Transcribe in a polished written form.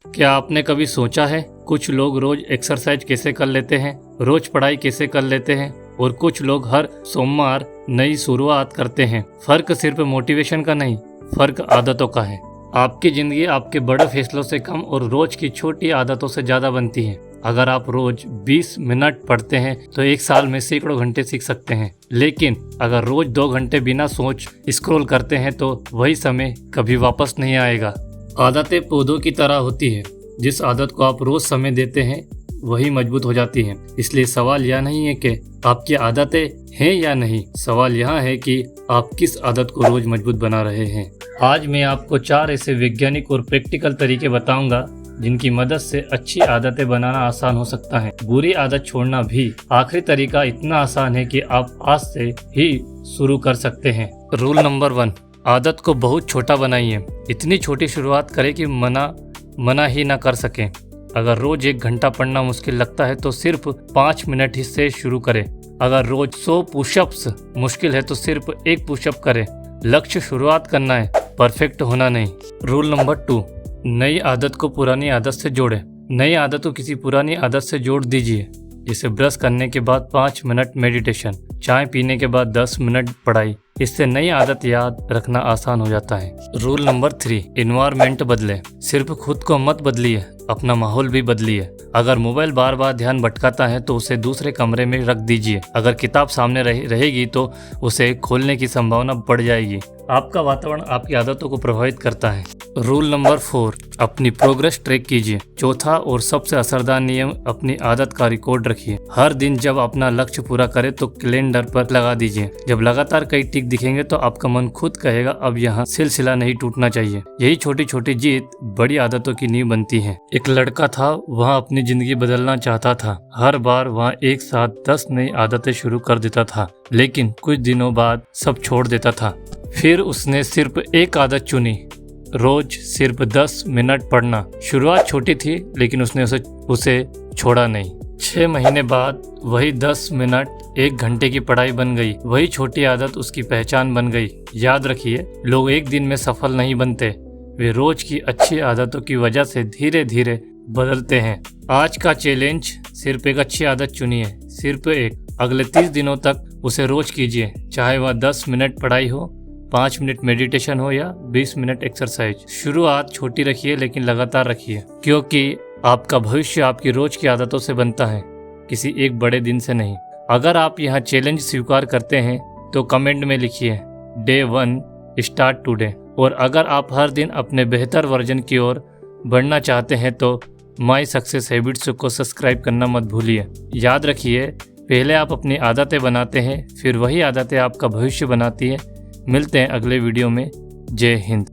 क्या आपने कभी सोचा है कुछ लोग रोज एक्सरसाइज कैसे कर लेते हैं, रोज पढ़ाई कैसे कर लेते हैं और कुछ लोग हर सोमवार नई शुरुआत करते हैं। फर्क सिर्फ मोटिवेशन का नहीं, फर्क आदतों का है। आपकी जिंदगी आपके बड़े फैसलों से कम और रोज की छोटी आदतों से ज्यादा बनती है। अगर आप रोज 20 मिनट पढ़ते हैं तो एक साल में सैकड़ों घंटे सीख सकते हैं। लेकिन अगर रोज 2 घंटे बिना सोच स्क्रॉल करते हैं तो वही समय कभी वापस नहीं आएगा। आदतें पौधों की तरह होती है, जिस आदत को आप रोज समय देते हैं वही मजबूत हो जाती है। इसलिए सवाल यह नहीं है कि आपकी आदतें हैं या नहीं, सवाल यह है कि आप किस आदत को रोज मजबूत बना रहे हैं। आज मैं आपको 4 ऐसे वैज्ञानिक और प्रैक्टिकल तरीके बताऊंगा जिनकी मदद से अच्छी आदतें बनाना आसान हो सकता है, बुरी आदत छोड़ना भी। आखिरी तरीका इतना आसान है कि आप आज से ही शुरू कर सकते हैं। रूल नंबर 1, आदत को बहुत छोटा बनाइए। इतनी छोटी शुरुआत करें कि मना ही ना कर सकें। अगर रोज 1 घंटा पढ़ना मुश्किल लगता है तो सिर्फ 5 मिनट ही से शुरू करें। अगर रोज 100 पुशअप्स मुश्किल है तो सिर्फ 1 पुशअप करें। लक्ष्य शुरुआत करना है, परफेक्ट होना नहीं। रूल नंबर 2, नई आदत को पुरानी आदत से जोड़ें। नई आदत को किसी पुरानी आदत से जोड़ दीजिए, जैसे ब्रश करने के बाद 5 मिनट मेडिटेशन, चाय पीने के बाद 10 मिनट पढ़ाई। इससे नई आदत याद रखना आसान हो जाता है। रूल नंबर 3, एनवायरनमेंट बदले। सिर्फ खुद को मत बदलिए, अपना माहौल भी बदलिए। अगर मोबाइल बार बार ध्यान भटकाता है तो उसे दूसरे कमरे में रख दीजिए। अगर किताब सामने रहेगी तो उसे खोलने की संभावना बढ़ जाएगी। आपका वातावरण आपकी आदतों को प्रभावित करता है। रूल नंबर 4, अपनी प्रोग्रेस ट्रैक कीजिए। चौथा और सबसे असरदार नियम, अपनी आदत का रिकॉर्ड रखिए। हर दिन जब अपना लक्ष्य पूरा करे तो कैलेंडर पर लगा दीजिए। जब लगातार कई टिक दिखेंगे तो आपका मन खुद कहेगा अब यहाँ सिलसिला नहीं टूटना चाहिए। यही छोटी छोटी जीत बड़ी आदतों की नींव बनती है। एक लड़का था, वह अपनी जिंदगी बदलना चाहता था। हर बार वह एक साथ 10 नई आदतें शुरू कर देता था, लेकिन कुछ दिनों बाद सब छोड़ देता था। फिर उसने सिर्फ एक आदत चुनी, रोज सिर्फ 10 मिनट पढ़ना। शुरुआत छोटी थी लेकिन उसने उसे छोड़ा नहीं। 6 महीने बाद वही 10 मिनट 1 घंटे की पढ़ाई बन गई। वही छोटी आदत उसकी पहचान बन गई। याद रखिए, लोग एक दिन में सफल नहीं बनते, वे रोज की अच्छी आदतों की वजह से धीरे धीरे बदलते हैं। आज का चैलेंज, सिर्फ एक अच्छी आदत चुनिए, सिर्फ एक। अगले 30 दिनों तक उसे रोज कीजिए, चाहे वह 10 मिनट पढ़ाई हो, 5 मिनट मेडिटेशन हो या 20 मिनट एक्सरसाइज। शुरुआत छोटी रखिए लेकिन लगातार रखिए, क्योंकि आपका भविष्य आपकी रोज की आदतों से बनता है, किसी एक बड़े दिन से नहीं। अगर आप यह चैलेंज स्वीकार करते हैं तो कमेंट में लिखिए Day 1 स्टार्ट टुडे। और अगर आप हर दिन अपने बेहतर वर्जन की ओर बढ़ना चाहते हैं तो माई सक्सेस हैबिट्स को सब्सक्राइब करना मत भूलिए। याद रखिए, पहले आप अपनी आदतें बनाते हैं, फिर वही आदतें आपका भविष्य बनाती हैं। मिलते हैं अगले वीडियो में। जय हिंद।